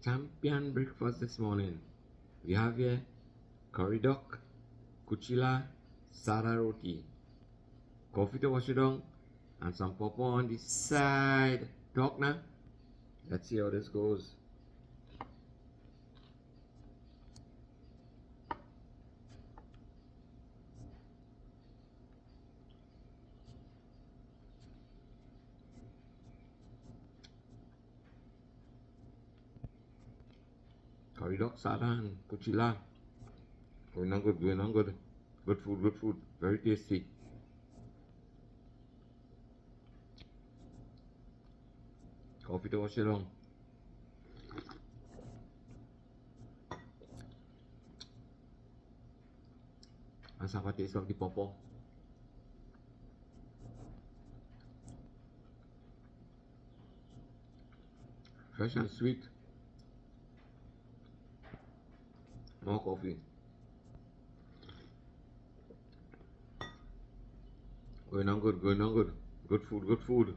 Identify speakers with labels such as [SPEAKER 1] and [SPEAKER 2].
[SPEAKER 1] champion breakfast this morning. We have here curry duck, kuchila, sada roti, coffee to wash it down, and some pawpaw on the side. Talk now. Let's see how this goes. Curry duck, sada, and kuchila. Going on good, going on good. Good food, good food. Very tasty. Coffee to wash it down. Let's have a taste of the pawpaw. Fresh and sweet. More coffee. Going on good, going on good. Good food, good food.